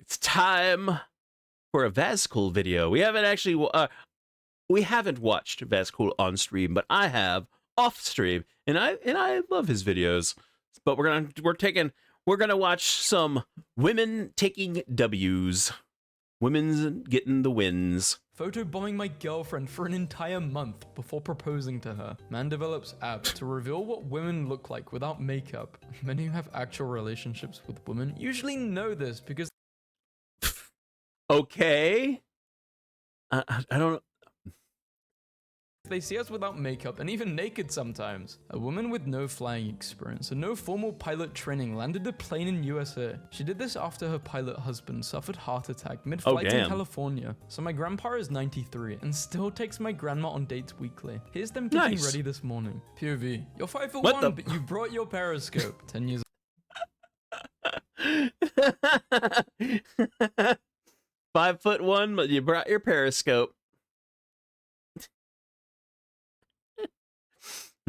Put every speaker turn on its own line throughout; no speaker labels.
It's time for a Vaazkl video. We haven't actually watched Vaazkl on stream, but I have off stream, and I love his videos. But we're gonna watch some women taking W's, women's getting the wins.
Photobombing my girlfriend for an entire month before proposing to her. Man develops app to reveal what women look like without makeup. Men who have actual relationships with women usually know this because
Okay. I don't.
they see us without makeup and even naked sometimes. A woman with no flying experience and no formal pilot training landed a plane in USA. She did this after her pilot husband suffered heart attack mid-flight in California. So my grandpa is 93 and still takes my grandma on dates weekly. Here's them getting ready this morning. POV, you're 5'1", but you brought your periscope. 10 years
5'1", but you brought your periscope.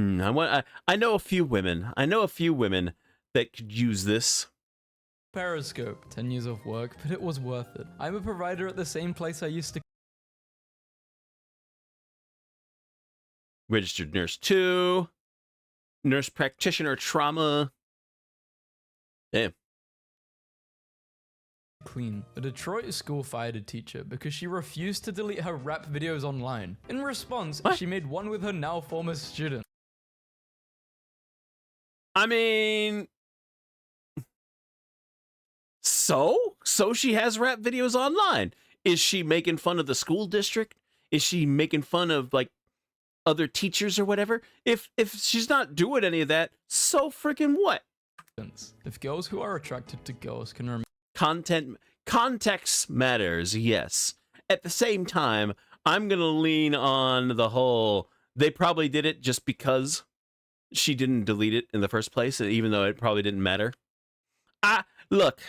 I know a few women. I know a few women that could use this.
Periscope. 10 years of work, but it was worth it. I'm a provider at the same place I used to.
Registered nurse 2. Nurse practitioner trauma. Damn.
Clean. A Detroit school fired a teacher because she refused to delete her rap videos online. In response, she made one with her now former student.
I mean, so she has rap videos online. Is she making fun of the school district? Is she making fun of like other teachers or whatever? If she's not doing any of that, so freaking what?
If girls who are attracted to girls can remain
context matters, yes. At the same time, I'm gonna lean on the whole they probably did it just because she didn't delete it in the first place, even though it probably didn't matter. Look,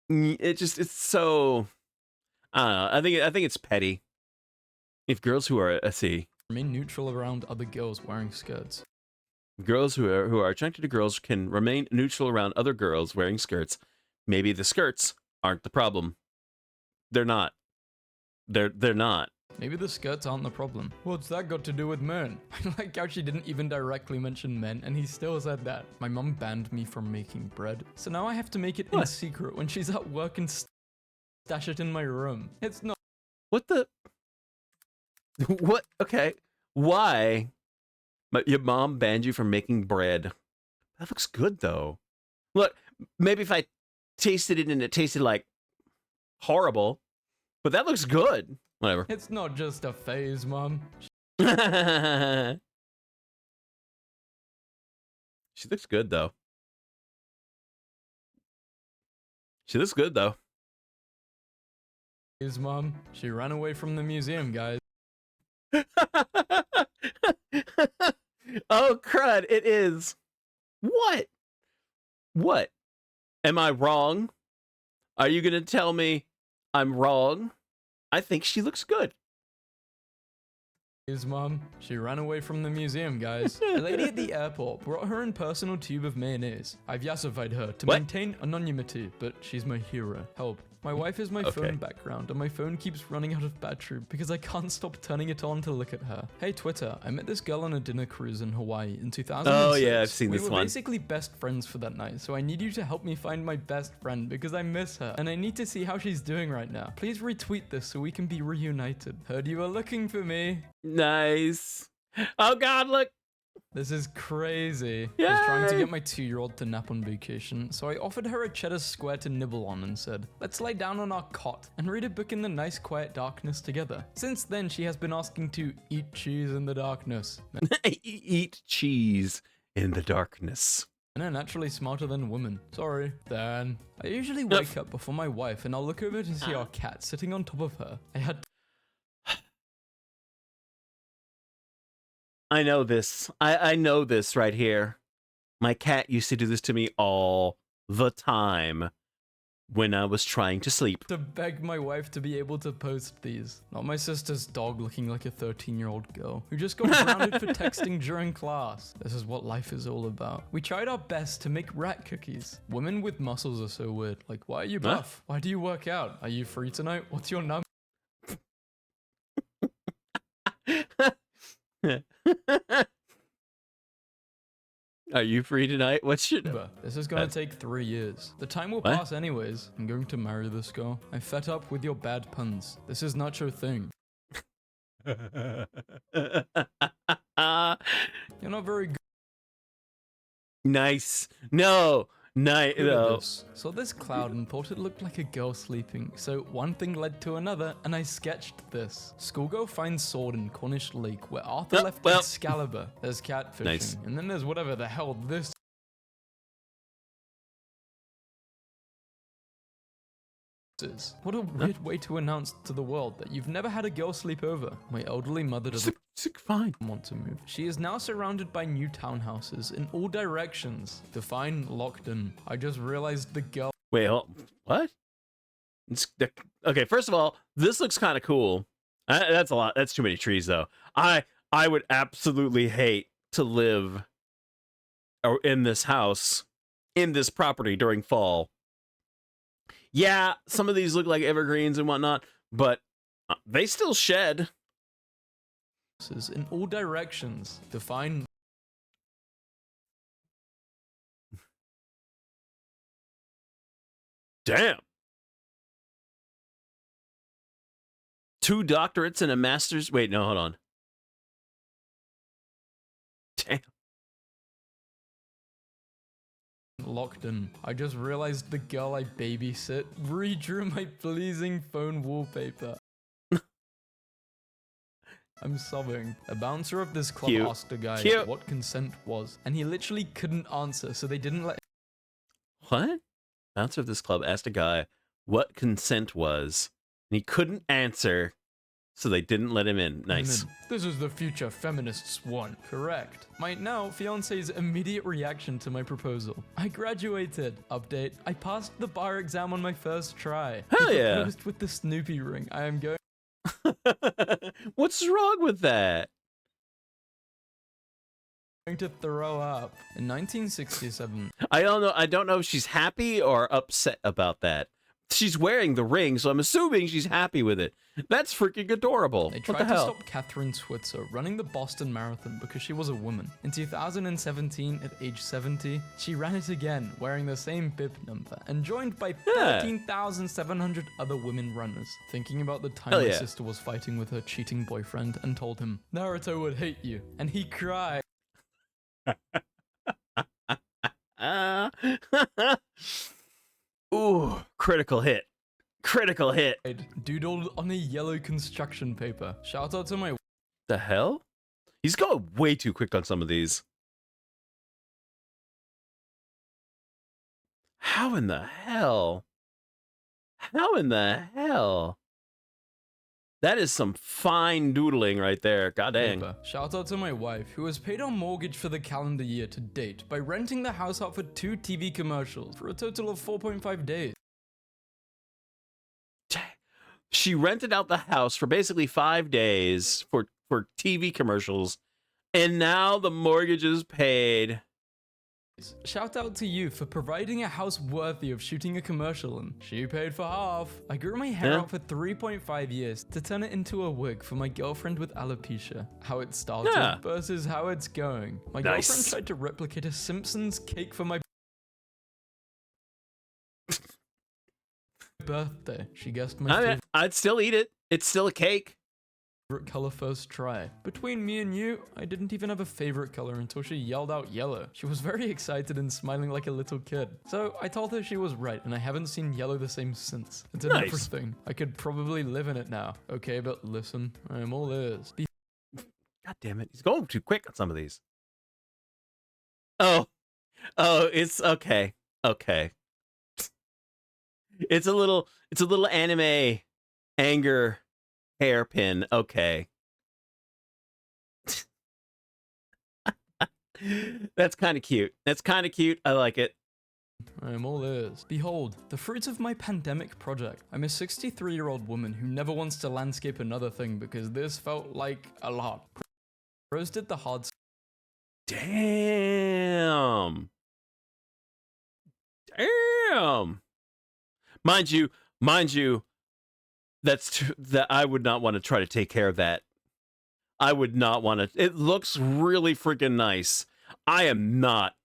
it's so, I don't know. I think it's petty. If girls who are
remain neutral around other girls wearing skirts.
Girls who are attracted to girls can remain neutral around other girls wearing skirts. Maybe the skirts aren't the problem. They're not. They're not.
Maybe the skirts aren't the problem. What's that got to do with men? I like how she didn't even directly mention men, and he still said that. My mum banned me from making bread, so now I have to make it in secret when she's at work and stash it in my room. It's not.
What the? What? Okay. Why? Your mom banned you from making bread. That looks good, though. Look, maybe if I tasted it and it tasted like horrible, but that looks good. Whatever.
It's not just a phase, Mom.
She looks good, though. She looks good, though.
Phase, Mom. She ran away from the museum, guys.
Oh, crud, it is. What? What? Am I wrong? Are you going to tell me I'm wrong? I think she looks good.
His mom. She ran away from the museum, guys. A lady at the airport brought her in personal tube of mayonnaise. I've yassified her to maintain anonymity, but she's my hero. Help. My wife is my phone background, and my phone keeps running out of battery because I can't stop turning it on to look at her. Hey, Twitter, I met this girl on a dinner cruise in Hawaii in 2006.
Oh, yeah, I've seen this one.
We were basically best friends for that night, so I need you to help me find my best friend because I miss her, and I need to see how she's doing right now. Please retweet this so we can be reunited. Heard you were looking for me.
Nice. Oh, God, look.
This is crazy.
Yay!
I was trying to get my 2-year-old to nap on vacation, so I offered her a cheddar square to nibble on and said, let's lie down on our cot and read a book in the nice quiet darkness together. Since then, she has been asking to eat cheese in the darkness.
Eat cheese in the darkness.
Men are naturally smarter than women. Sorry. Then, I usually wake up before my wife and I'll look over to see our cat sitting on top of her.
I know this. I know this right here. My cat used to do this to me all the time. when I was trying to sleep.
to beg my wife to be able to post these. Not my sister's dog looking like a 13-year-old girl who just got grounded for texting during class. This is what life is all about. We tried our best to make rat cookies. Women with muscles are so weird. Like, why are you buff? Why do you work out? Are you free tonight? What's your number?
Are you free tonight? What's your...
This is gonna take 3 years. The time will pass anyways. I'm going to marry this girl. I'm fed up with your bad puns. This is not your thing. You're not very good.
Nice. No. Nice. No.
Saw this cloud and thought it looked like a girl sleeping. So one thing led to another and I sketched this. Schoolgirl finds sword in Cornish Lake where Arthur left Excalibur. There's catfishing.
Nice.
And then there's whatever the hell this is. What a weird way to announce to the world that you've never had a girl sleep over. My elderly mother doesn't want to move. She is now surrounded by new townhouses in all directions. Define locked in. I just realized the girl...
Wait, what? Okay, first of all, this looks kind of cool. That's a lot. That's too many trees, though. I would absolutely hate to live in this house, in this property during fall. Yeah, some of these look like evergreens and whatnot, but they still shed.
In all directions. Define.
Damn. 2 doctorates and a master's. Wait, no, hold on. Damn.
Locked in. I just realized the girl I babysit redrew my pleasing phone wallpaper. I'm sobbing. A bouncer of this club asked a guy what consent was, and he literally couldn't answer, so they didn't let...
What? Bouncer of this club asked a guy what consent was, and he couldn't answer, so they didn't let him in. Nice.
This is the future feminists want. Correct. My now fiance's immediate reaction to my proposal. I graduated. Update. I passed the bar exam on my first try.
Hell
he
yeah.
proposed with the Snoopy ring. I am going...
What's wrong with that?
to throw up. In 1967.
I don't know if she's happy or upset about that. She's wearing the ring, so I'm assuming she's happy with it. That's freaking adorable.
They tried to stop Catherine Switzer running the Boston Marathon because she was a woman. In 2017, at age 70, she ran it again, wearing the same bib number, and joined by 13,700 other women runners. Thinking about the time my sister was fighting with her cheating boyfriend and told him, Naruto would hate you, and he cried.
Ooh, critical hit. Critical hit.
Doodled on a yellow construction paper. Shout out to my...
The hell? He's going way too quick on some of these. How in the hell? How in the hell? That is some fine doodling right there. God dang.
Shout out to my wife, who has paid our mortgage for the calendar year to date by renting the house out for 2 TV commercials for a total of 4.5 days.
She rented out the house for basically 5 days for TV commercials, and now the mortgage is paid.
Shout out to you for providing a house worthy of shooting a commercial in. She paid for half. I grew my hair out for 3.5 years to turn it into a wig for my girlfriend with alopecia. How it started versus how it's going. My girlfriend tried to replicate a Simpsons cake for my birthday. She guessed my favorite.
I'd still eat it. It's still a cake.
Color first try. Between me and you, I didn't even have a favorite color until she yelled out yellow. She was very excited and smiling like a little kid. So I told her she was right, and I haven't seen yellow the same since. It's another thing. I could probably live in it now. Okay, but listen, I'm all ears.
God damn it. He's going too quick on some of these. Oh, it's okay. Okay. It's a little anime anger hairpin. Okay. That's kind of cute. That's kind of cute. I like it.
I am all ears. Behold, the fruits of my pandemic project. I'm a 63-year-old woman who never wants to landscape another thing because this felt like a lot. Rose did the hard.
Damn. Damn. Mind you, that I would not want to try to take care of that. I would not want to. It looks really freaking nice. I am not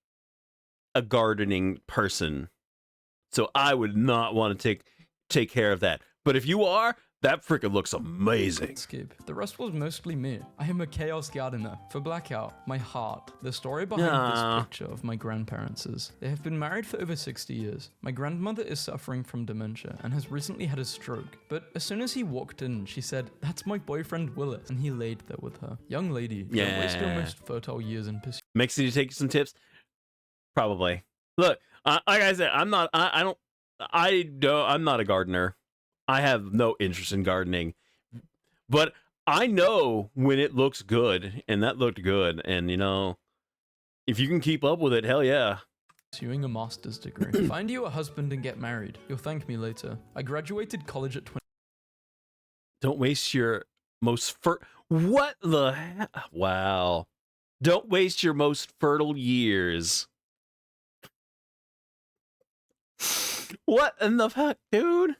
a gardening person, so I would not want to take care of that. But if you are, that freaking looks amazing.
The rest was mostly me. I am a chaos gardener. For Blackout, my heart. The story behind this picture of my grandparents is, they have been married for over 60 years. My grandmother is suffering from dementia and has recently had a stroke. But as soon as he walked in, she said, "That's my boyfriend Willis," and he laid there with her. Young lady, don't waste your most fertile years in pursuit.
Mixie, to take some tips? Probably. Look, like I said, I'm not a gardener. I have no interest in gardening, but I know when it looks good, and that looked good. And you know, if you can keep up with it, hell yeah.
Pursuing a master's degree. Find you a husband and get married. You'll thank me later. I graduated college at 20.
Don't waste your most what the hell? Wow. Don't waste your most fertile years. What in the fuck, dude?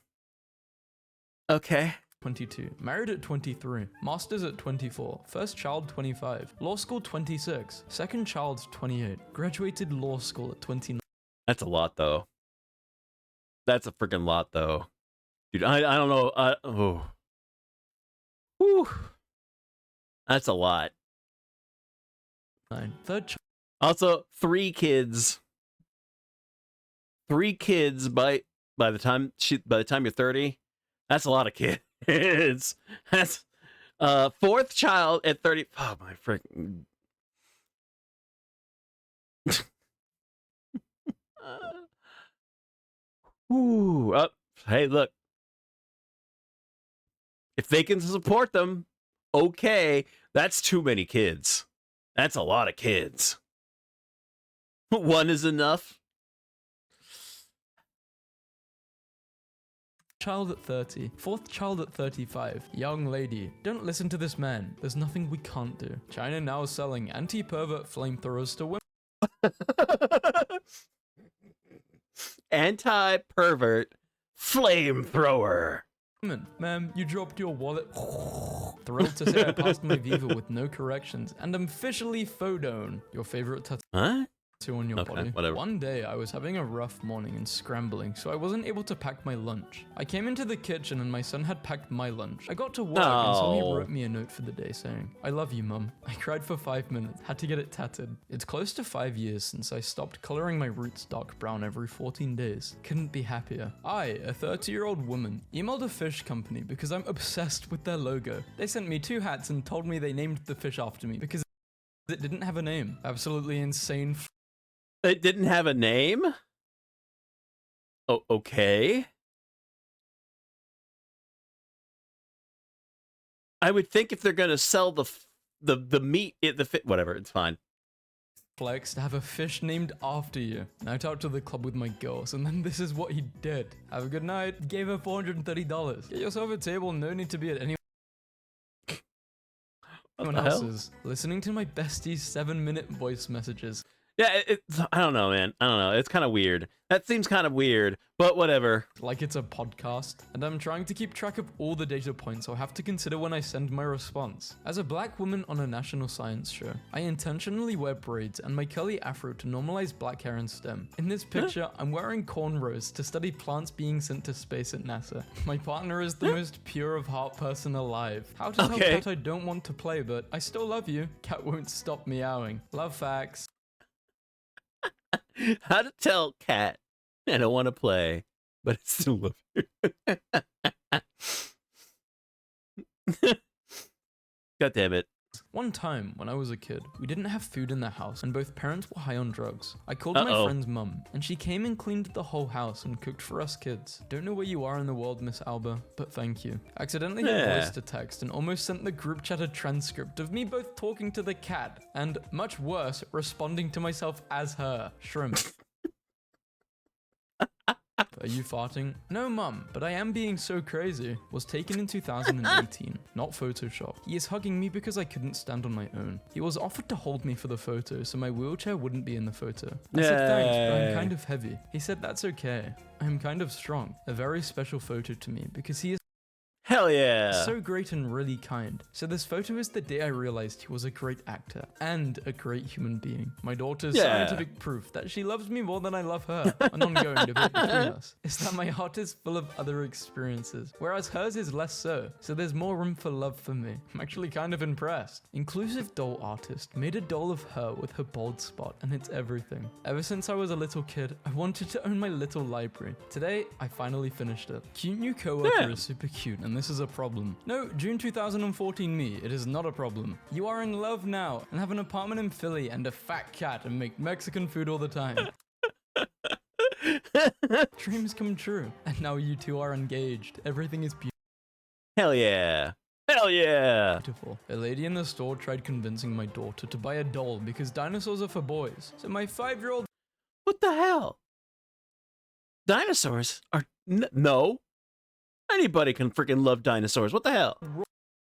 Okay.
22. Married at 23. Masters at 24. First child 25. Law school 26. Second child 28. Graduated law school at 29.
That's a lot, though. That's a freaking lot, though. Dude, I don't know. Oh. Whew. That's a lot.
9. Third child.
Also, 3 kids. 3 kids by the time you're 30. That's a lot of kids. That's 4th child at 30. Oh my freaking. Ooh. Hey, look. If they can support them, okay. That's too many kids. That's a lot of kids. 1 is enough.
Child at 30. 4th child at 35. Young lady, don't listen to this man. There's nothing we can't do. China now is selling anti-pervert flamethrowers to women.
Anti-pervert flamethrower.
Ma'am, you dropped your wallet. Thrilled to say I passed my Viva with no corrections, and I'm officially Fodone, your favorite tattoo.
Huh?
On your body.
Whatever.
One day I was having a rough morning and scrambling, so I wasn't able to pack my lunch. I came into the kitchen and my son had packed my lunch. I got to work and so he wrote me a note for the day saying, "I love you, Mum." I cried for 5 minutes, had to get it tattooed. It's close to 5 years since I stopped coloring my roots dark brown every 14 days. Couldn't be happier. I, a 30-year-old woman, emailed a fish company because I'm obsessed with their logo. They sent me 2 hats and told me they named the fish after me because it didn't have a name. Absolutely insane.
It didn't have a name? Oh, okay. I would think if they're going to sell the meat, whatever, it's fine.
Flex to have a fish named after you. Night out to the club with my girls, and then this is what he did. Have a good night. Gave her $430. Get yourself a table. No need to be at anyone else's. Listening to my bestie's 7-minute voice messages.
Yeah, I don't know, man. I don't know. It's kind of weird. That seems kind of weird, but whatever.
Like it's a podcast, and I'm trying to keep track of all the data points I'll have to consider when I send my response. As a black woman on a national science show, I intentionally wear braids and my curly afro to normalize black hair and STEM. In this picture, I'm wearing cornrows to study plants being sent to space at NASA. My partner is the most pure of heart person alive. How to tell Cat I don't want to play, but I still love you. Cat won't stop meowing. Love facts.
How to tell Cat I don't want to play, but I still love you. God damn it.
One time, when I was a kid, we didn't have food in the house and both parents were high on drugs. I called my friend's mum, and she came and cleaned the whole house and cooked for us kids. Don't know where you are in the world, Miss Alba, but thank you. Accidentally hit voice to text and almost sent the group chat a transcript of me both talking to the cat and, much worse, responding to myself as her, Shrimp. Are you farting? No, mum, but I am being so crazy. Was taken in 2018, not Photoshop. He is hugging me because I couldn't stand on my own. He was offered to hold me for the photo so my wheelchair wouldn't be in the photo. I said thanks, but I'm kind of heavy. He said that's okay. I'm kind of strong. A very special photo to me because he is
Hell yeah.
so great and really kind. So this photo is the day I realized he was a great actor and a great human being. My daughter's scientific proof that she loves me more than I love her. An ongoing debate between us is that my heart is full of other experiences, whereas hers is less so. So there's more room for love for me. I'm actually kind of impressed. Inclusive doll artist made a doll of her with her bald spot, and it's everything. Ever since I was a little kid, I wanted to own my little library. Today, I finally finished it. Cute new coworker is super cute, and this is a problem. No, June 2014 me, it is not a problem. You are in love now and have an apartment in Philly and a fat cat and make Mexican food all the time. Dreams come true. And now you two are engaged. Everything is beautiful.
Hell yeah. Hell yeah.
A lady in the store tried convincing my daughter to buy a doll because dinosaurs are for boys. So my 5-year-old...
What the hell? Dinosaurs are... No. Anybody can freaking love dinosaurs. What the hell?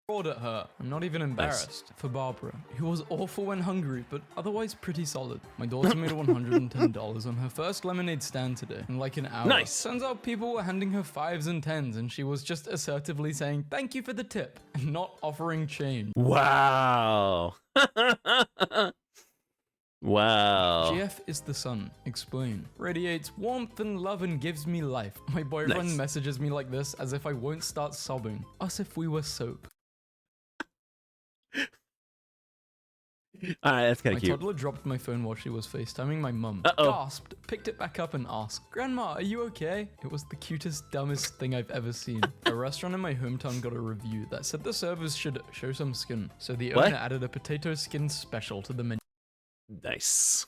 roared at her. I'm not even embarrassed. For Barbara, who was awful when hungry, but otherwise pretty solid. My daughter made $110 on her first lemonade stand today in like an hour.
Nice.
Turns out people were handing her 5s and 10s and she was just assertively saying, "Thank you for the tip," and not offering change.
Wow. Wow.
GF is the sun. Explain. Radiates warmth and love and gives me life. My boyfriend messages me like this as if I won't start sobbing. Us if we were soap.
Alright, that's kind
My
of cute.
toddler dropped my phone while she was FaceTiming my mum.
Uh-oh.
Gasped, picked it back up and asked, "Grandma, are you okay?" It was the cutest, dumbest thing I've ever seen. A restaurant in my hometown got a review that said the servers should show some skin. So the owner added a potato skin special to the menu.
Nice.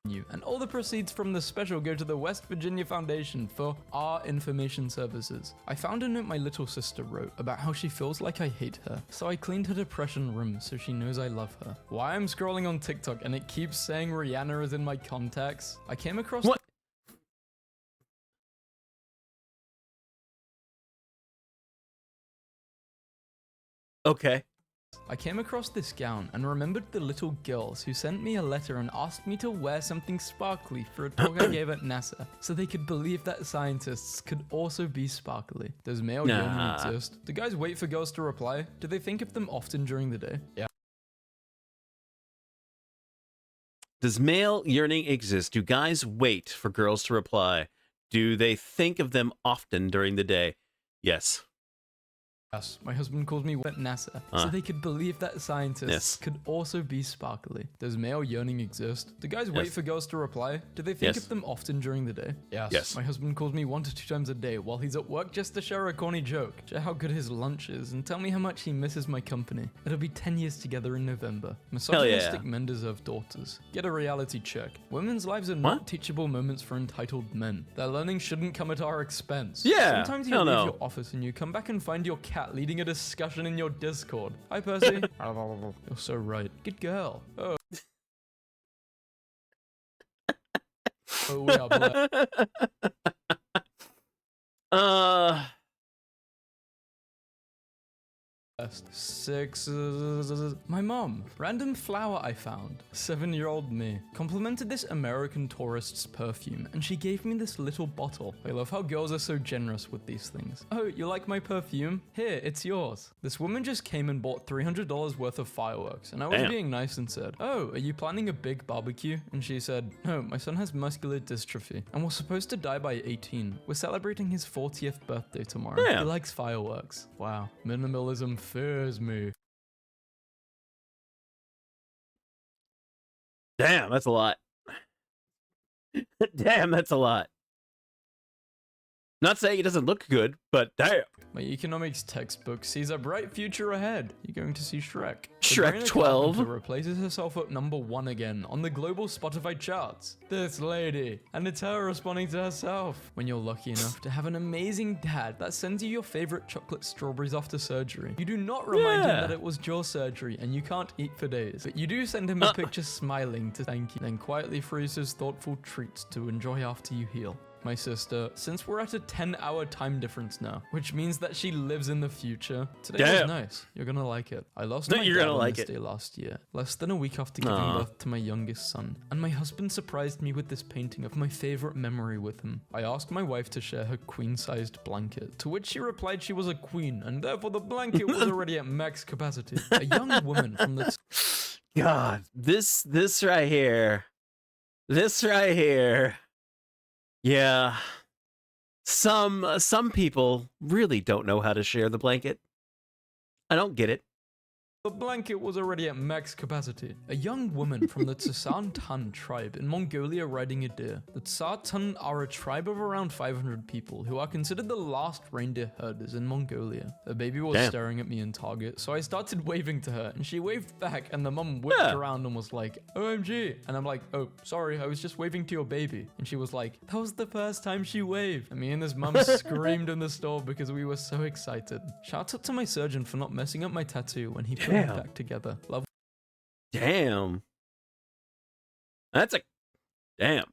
And all the proceeds from the special go to the West Virginia Foundation for Our Information Services. I found a note my little sister wrote about how she feels like I hate her, so I cleaned her depression room so she knows I love her. Why I'm scrolling on TikTok and it keeps saying Rihanna is in my contacts? I came across...
What? Okay.
I came across this gown and remembered the little girls who sent me a letter and asked me to wear something sparkly for a talk I gave at NASA, so they could believe that scientists could also be sparkly. Does male yearning exist? Do guys wait for girls to reply? Do they think of them often during the day? Yeah.
Does male yearning exist? Do guys wait for girls to reply? Do they think of them often during the day? Yes.
Yes, my husband calls me at NASA, so they could believe that scientists could also be sparkly. Does male yearning exist? Do guys wait for girls to reply? Do they think of them often during the day? Yes. My husband calls me 1 to 2 times a day while he's at work just to share a corny joke, share how good his lunch is, and tell me how much he misses my company. It'll be 10 years together in November. Misogynistic men deserve daughters. Get a reality check. Women's lives are not teachable moments for entitled men. Their learning shouldn't come at our expense.
Yeah.
Sometimes you leave your office and you come back and find your cat leading a discussion in your Discord. Hi, Percy. You're so right. Good girl. Oh. Oh, we are blessed. 6. My mom. Random flower I found. 7-year-old me. Complimented this American tourist's perfume, and she gave me this little bottle. I love how girls are so generous with these things. Oh, you like my perfume? Here, it's yours. This woman just came and bought $300 worth of fireworks, and I was being nice and said, "Oh, are you planning a big barbecue?" And she said, "No, my son has muscular dystrophy, and we're supposed to die by 18. We're celebrating his 40th birthday tomorrow. He likes fireworks." Wow. Minimalism fears me.
Damn, that's a lot. Damn, that's a lot. Not saying it doesn't look good, but damn.
My economics textbook sees a bright future ahead. You're going to see Shrek.
Shrek 12
replaces herself at number 1 again on the global Spotify charts. This lady. And it's her responding to herself. When you're lucky enough to have an amazing dad that sends you your favorite chocolate strawberries after surgery, you do not remind him that it was your surgery and you can't eat for days. But you do send him a picture smiling to thank you, then quietly freeze his thoughtful treats to enjoy after you heal. my sister, since we're at a 10-hour time difference now, which means that she lives in the future. Today was nice. You're gonna like it. I lost my dad on this day last year, less than a week after giving birth to my youngest son, and my husband surprised me with this painting of my favorite memory with him. I asked my wife to share her queen-sized blanket, to which she replied she was a queen, and therefore the blanket was already at max capacity. A young woman from the...
God, this right here. This right here. Yeah. Some people really don't know how to share the blanket. I don't get it.
The blanket was already at max capacity. A young woman from the Tsan tribe in Mongolia riding a deer. The Tsan are a tribe of around 500 people who are considered the last reindeer herders in Mongolia. The baby was staring at me in Target, so I started waving to her, and she waved back, and the mum whipped around and was like, OMG. And I'm like, oh, sorry, I was just waving to your baby. And she was like, that was the first time she waved. And me and this mum screamed in the store because we were so excited. Shout out to my surgeon for not messing up my tattoo when he put back together. Love.
Damn. That's a... Damn.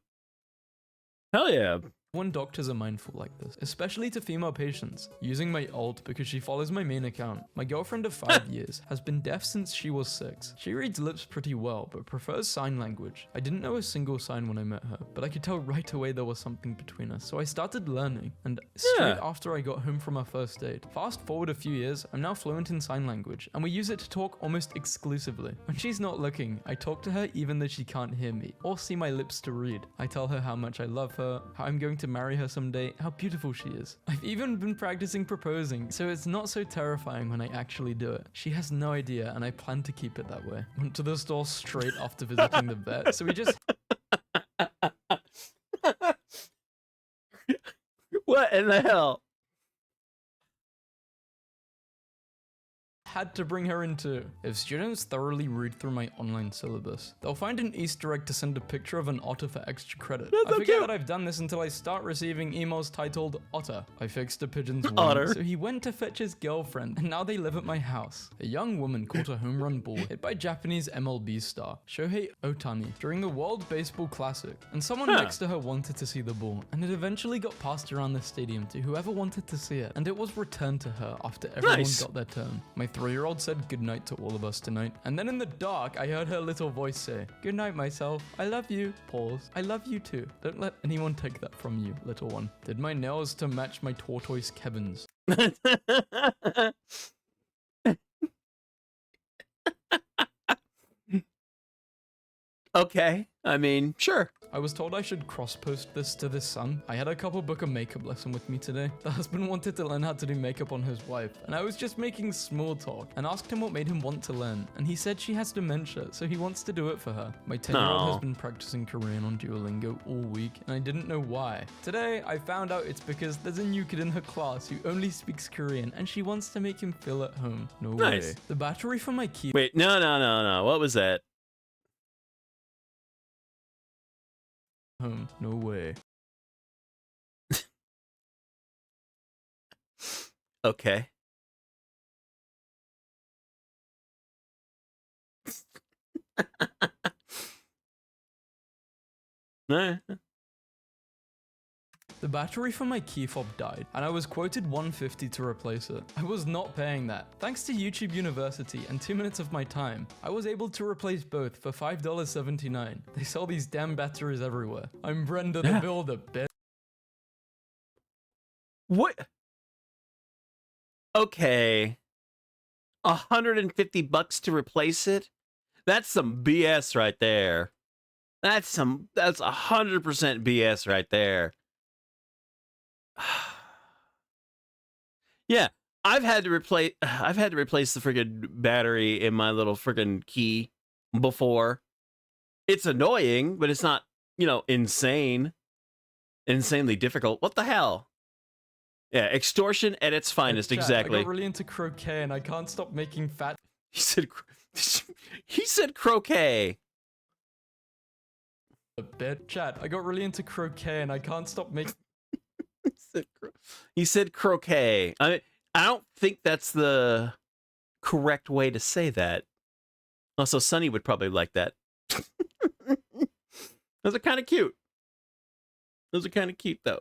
Hell yeah.
When doctors are mindful like this, especially to female patients, using my alt because she follows my main account. My girlfriend of 5 years has been deaf since she was 6. She reads lips pretty well, but prefers sign language. I didn't know a single sign when I met her, but I could tell right away there was something between us, so I started learning, and straight after I got home from our first date. Fast forward a few years, I'm now fluent in sign language, and we use it to talk almost exclusively. When she's not looking, I talk to her even though she can't hear me, or see my lips to read. I tell her how much I love her, how I'm going to marry her someday, how beautiful she is. I've even been practicing proposing, so it's not so terrifying when I actually do it. She has no idea, and I plan to keep it that way. Went to the store straight after visiting the vet, so we just...
What in the hell?
Had to bring her into. If students thoroughly read through my online syllabus, they'll find an Easter egg to send a picture of an otter for extra credit. I forget that I've done this until I start receiving emails titled Otter. I fixed a pigeon's wing, so he went to fetch his girlfriend, and now they live at my house. A young woman caught a home run ball hit by Japanese MLB star Shohei Ohtani during the World Baseball Classic, and someone next to her wanted to see the ball, and it eventually got passed around the stadium to whoever wanted to see it, and it was returned to her after everyone got their turn. My 3-year-old said goodnight to all of us tonight, and then in the dark, I heard her little voice say, "Good night, myself. I love you." Pause. I love you too. Don't let anyone take that from you, little one. Did my nails to match my tortoise Kevin's.
Okay, I mean, sure.
I was told I should cross-post this to this son. I had a couple book a makeup lesson with me today. The husband wanted to learn how to do makeup on his wife, and I was just making small talk and asked him what made him want to learn, and he said she has dementia, so he wants to do it for her. My 10-year-old has been practicing Korean on Duolingo all week, and I didn't know why. Today, I found out it's because there's a new kid in her class who only speaks Korean, and she wants to make him feel at home. No way. The battery for my key...
Wait, no. What was that?
Home. No way.
Okay.
The battery for my key fob died, and I was quoted $150 to replace it. I was not paying that. Thanks to YouTube University and 2 minutes of my time, I was able to replace both for $5.79. They sell these damn batteries everywhere. I'm Brenda the Builder, bitch.
What? Okay. $150 to replace it? That's some BS right there. That's 100% BS right there. Yeah, I've had to replace the friggin' battery in my little friggin' key before. It's annoying, but it's not, insanely difficult. What the hell? Yeah, extortion at its finest, exactly.
I got really into croquet and I can't stop making fat...
He said croquet.
Chat, I got really into croquet and I can't stop making...
He said croquet. I don't think that's the correct way to say that. Also, Sunny would probably like that. Those are kind of cute. Those are kind of cute, though.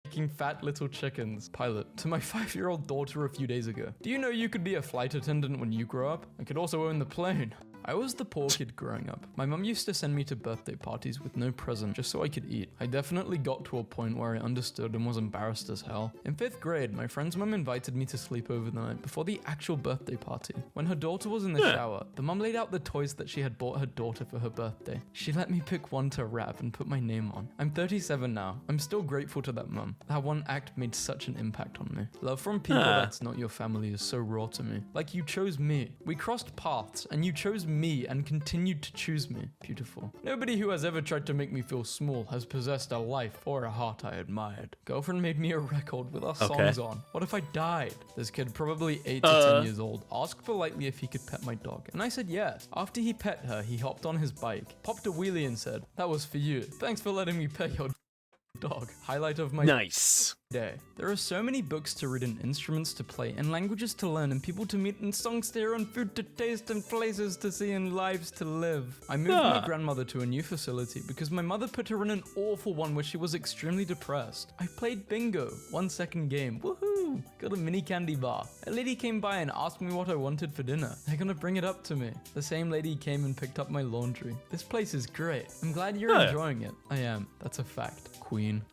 Making fat little chickens. Pilot. To my 5-year-old daughter a few days ago. Do you know you could be a flight attendant when you grow up? I could also own the plane. I was the poor kid growing up. My mum used to send me to birthday parties with no present just so I could eat. I definitely got to a point where I understood and was embarrassed as hell. In 5th grade, my friend's mum invited me to sleep over the night before the actual birthday party. When her daughter was in the shower, the mum laid out the toys that she had bought her daughter for her birthday. She let me pick one to wrap and put my name on. I'm 37 now. I'm still grateful to that mum. That one act made such an impact on me. Love from people that's not your family is so raw to me. Like, you chose me. We crossed paths and you chose me and continued to choose me. Beautiful. Nobody who has ever tried to make me feel small has possessed a life or a heart I admired. Girlfriend made me a record with our songs on. What if I died? This kid, probably 8 to 10 years old, asked politely if he could pet my dog, and I said yes. After he pet her, he hopped on his bike, popped a wheelie and said, "That was for you. Thanks for letting me pet your dog." Highlight of my
Nice.
day. There are so many books to read and instruments to play and languages to learn and people to meet and songs to hear and food to taste and places to see and lives to live. I moved my grandmother to a new facility because my mother put her in an awful one where she was extremely depressed. I played bingo. 1 second game. Woohoo! Got a mini candy bar. A lady came by and asked me what I wanted for dinner. They're gonna bring it up to me. The same lady came and picked up my laundry. This place is great. I'm glad you're enjoying it. I am. That's a fact. Queen.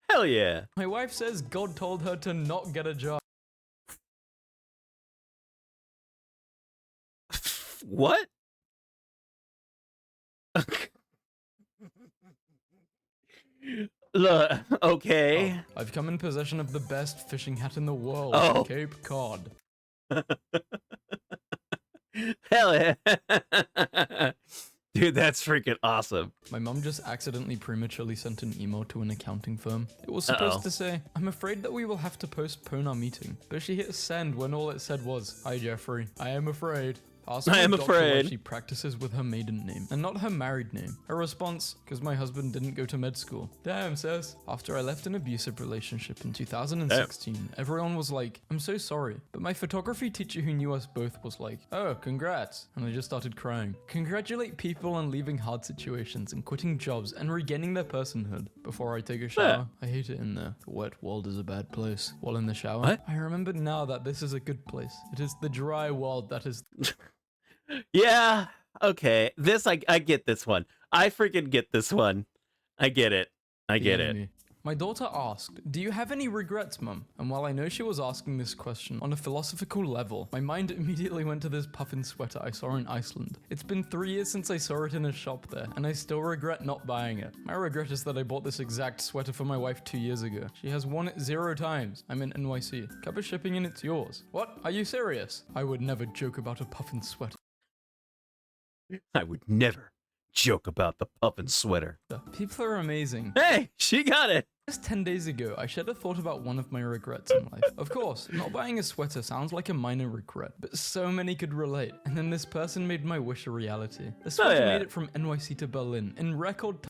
Hell yeah.
My wife says God told her to not get a job.
What? Look, okay.
Oh, I've come in possession of the best fishing hat in the world, Cape Cod.
Hell yeah. Dude, that's freaking awesome.
My mom just accidentally prematurely sent an email to an accounting firm. It was supposed to say, "I'm afraid that we will have to postpone our meeting." But she hit send when all it said was, "Hi Jeffrey, I am afraid." Ask my doctor why she practices with her maiden name and not her married name. Her response, "Because my husband didn't go to med school." Damn, sis. After I left an abusive relationship in 2016, everyone was like, "I'm so sorry." But my photography teacher who knew us both was like, "Oh, congrats." And I just started crying. Congratulate people on leaving hard situations and quitting jobs and regaining their personhood. Before I take a shower, I hate it in there. The wet world is a bad place. While in the shower, I remember now that this is a good place. It is the dry world that is...
Yeah, okay. This, I get this one. I freaking get this one. I get it. I get it.
My daughter asked, "Do you have any regrets, Mum?" And while I know she was asking this question on a philosophical level, my mind immediately went to this puffin sweater I saw in Iceland. It's been 3 years since I saw it in a shop there, and I still regret not buying it. My regret is that I bought this exact sweater for my wife 2 years ago. She has worn it 0 times. I'm in NYC. Cover shipping and it's yours. What? Are you serious? I would never joke about a puffin sweater.
I would never joke about the puffin sweater.
People are amazing.
Hey, she got it.
Just 10 days ago, I shared a thought about one of my regrets in life. Of course, not buying a sweater sounds like a minor regret, but so many could relate. And then this person made my wish a reality. The sweater made it from NYC to Berlin in record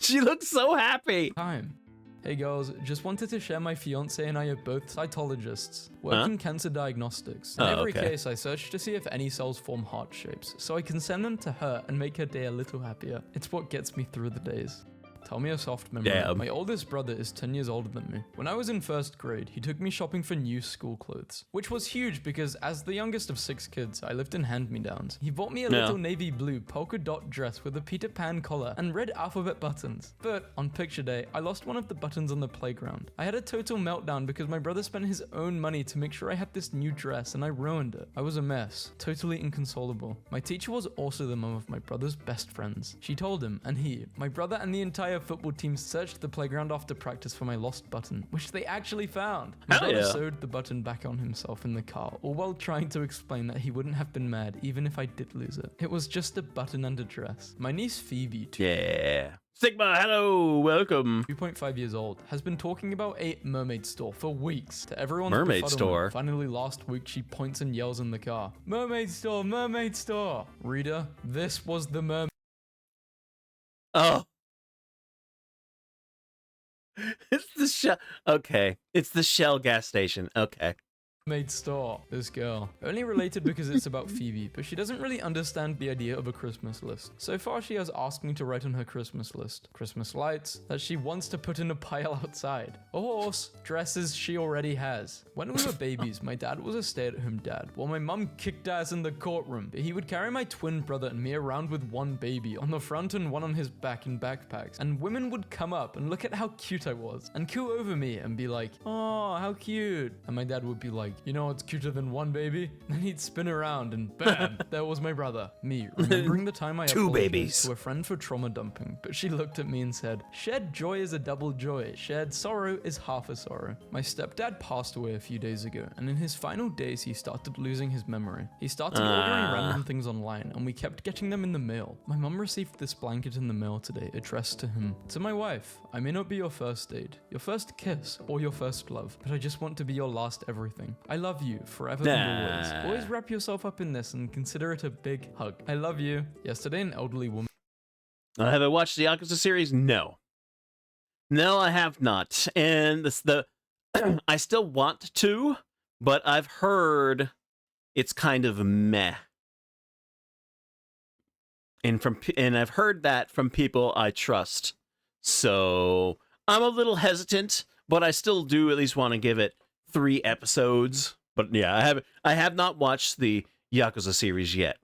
She looks so happy.
time. Hey girls, just wanted to share my fiance and I are both cytologists, work in cancer diagnostics. In every case, I search to see if any cells form heart shapes, so I can send them to her and make her day a little happier. It's what gets me through the days. Tell me a soft memory.
Damn.
My oldest brother is 10 years older than me. When I was in 1st grade, he took me shopping for new school clothes, which was huge because as the youngest of 6 kids, I lived in hand-me-downs. He bought me a little navy blue polka dot dress with a Peter Pan collar and red alphabet buttons. But on picture day, I lost one of the buttons on the playground. I had a total meltdown because my brother spent his own money to make sure I had this new dress and I ruined it. I was a mess, totally inconsolable. My teacher was also the mom of my brother's best friends. She told him, and he, my brother and the entire football team searched the playground after practice for my lost button, which they actually found. My brother sewed the button back on himself in the car, all while trying to explain that he wouldn't have been mad even if I did lose it. It was just a button and a dress. My niece Phoebe,
Sigma, hello, welcome.
2.5 years old, has been talking about a mermaid store for weeks. To everyone's
mermaid
befuddlement,
store.
Finally last week she points and yells in the car, "Mermaid store, mermaid store." Reader, this was the mermaid.
Oh. It's the Shell. Okay. It's the Shell gas station. Okay.
Made store. This girl. Only related because it's about Phoebe, but she doesn't really understand the idea of a Christmas list. So far, she has asked me to write on her Christmas list. Christmas lights that she wants to put in a pile outside. A horse, dresses she already has. When we were babies, my dad was a stay-at-home dad, while my mum kicked ass in the courtroom. He would carry my twin brother and me around with one baby on the front and one on his back in backpacks. And women would come up and look at how cute I was and coo over me and be like, "Oh, how cute." And my dad would be like, "You know what's cuter than one baby?" Then he'd spin around and bam, there was my brother. Me, remembering the time I
Two
apologized
babies.
to a friend for trauma dumping, but she looked at me and said, "Shared joy is a double joy. Shared sorrow is half a sorrow." My stepdad passed away a few days ago, and in his final days, he started losing his memory. He started ordering random things online, and we kept getting them in the mail. My mum received this blanket in the mail today, addressed to him. "To my wife, I may not be your first date, your first kiss, or your first love, but I just want to be your last everything. I love you forever and always. Always wrap yourself up in this and consider it a big hug. I love you." Yesterday, an elderly woman.
Have I watched the Yakuza series? No. No, I have not. And I still want to, but I've heard it's kind of meh. And I've heard that from people I trust. So I'm a little hesitant, but I still do at least want to give it 3 episodes. But yeah, I have not watched the Yakuza series yet.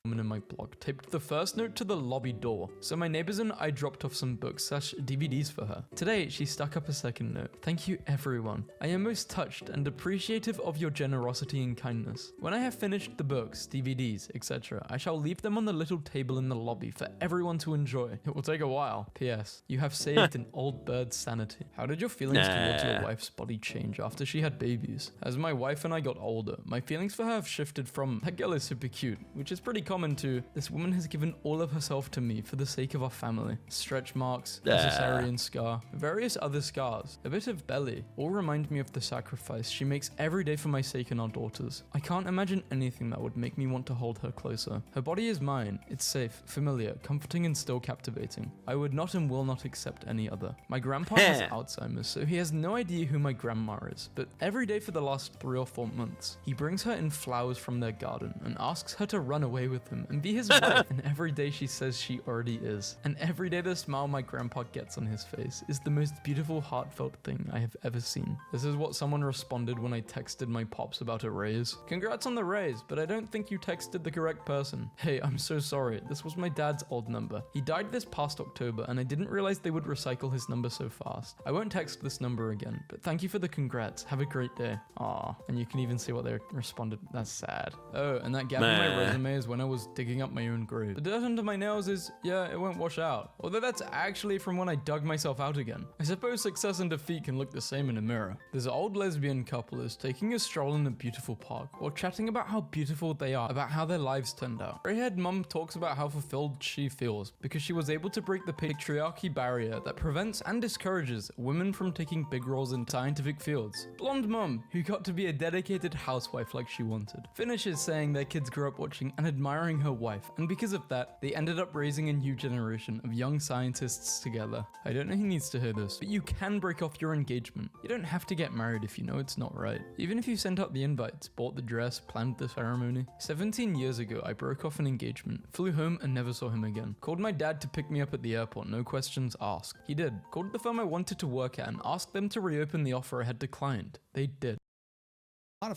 In my blog taped the first note to the lobby door, so my neighbors and I dropped off some books/DVDs for her. Today, she stuck up a second note. "Thank you, everyone. I am most touched and appreciative of your generosity and kindness. When I have finished the books, DVDs, etc., I shall leave them on the little table in the lobby for everyone to enjoy. It will take a while. P.S. You have saved an old bird's sanity." How did your feelings towards your wife's body change after she had babies? As my wife and I got older, my feelings for her have shifted from "that girl is super cute," which is pretty common, to "this woman has given all of herself to me for the sake of our family." Stretch marks, a cesarean scar, various other scars, a bit of belly, all remind me of the sacrifice she makes every day for my sake and our daughters. I can't imagine anything that would make me want to hold her closer. Her body is mine. It's safe, familiar, comforting, and still captivating. I would not and will not accept any other. My grandpa has Alzheimer's, so he has no idea who my grandma is, but every day for the last 3 or 4 months, he brings her in flowers from their garden and asks her to run away with him and be his wife. And every day she says she already is. And every day the smile my grandpa gets on his face is the most beautiful, heartfelt thing I have ever seen. This is what someone responded when I texted my pops about a raise. "Congrats on the raise, but I don't think you texted the correct person. Hey, I'm so sorry. This was my dad's old number. He died this past October, and I didn't realize they would recycle his number so fast. I won't text this number again, but thank you for the congrats. Have a great day." Aw, and you can even see what they responded. That's sad. Oh, and that gap in my resume is when I was digging up my own grave. The dirt under my nails is, yeah, it won't wash out. Although that's actually from when I dug myself out again. I suppose success and defeat can look the same in a mirror. This old lesbian couple is taking a stroll in a beautiful park, or chatting about how beautiful they are, about how their lives turned out. Grey-haired mum talks about how fulfilled she feels because she was able to break the patriarchy barrier that prevents and discourages women from taking big roles in scientific fields. Blonde mum, who got to be a dedicated housewife like she wanted, finishes saying their kids grew up watching and admiring her wife, and because of that, they ended up raising a new generation of young scientists together. I don't know who needs to hear this, but you can break off your engagement. You don't have to get married if you know it's not right. Even if you sent out the invites, bought the dress, planned the ceremony. 17 years ago, I broke off an engagement, flew home and never saw him again. Called my dad to pick me up at the airport, no questions asked. He did. Called the firm I wanted to work at and asked them to reopen the offer I had declined. They did.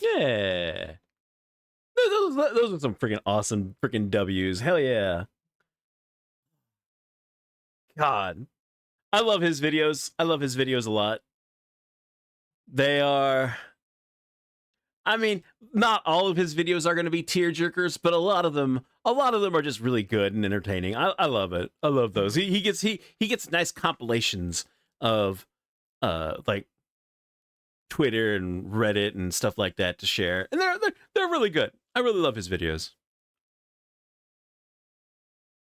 Yeah. Those are some freaking awesome freaking W's. Hell yeah. God. I love his videos. I love his videos a lot. They are... I mean, not all of his videos are going to be tearjerkers, but a lot of them are just really good and entertaining. I love it. I love those. He gets nice compilations of like Twitter and Reddit and stuff like that to share, and they're really good. I really love his videos.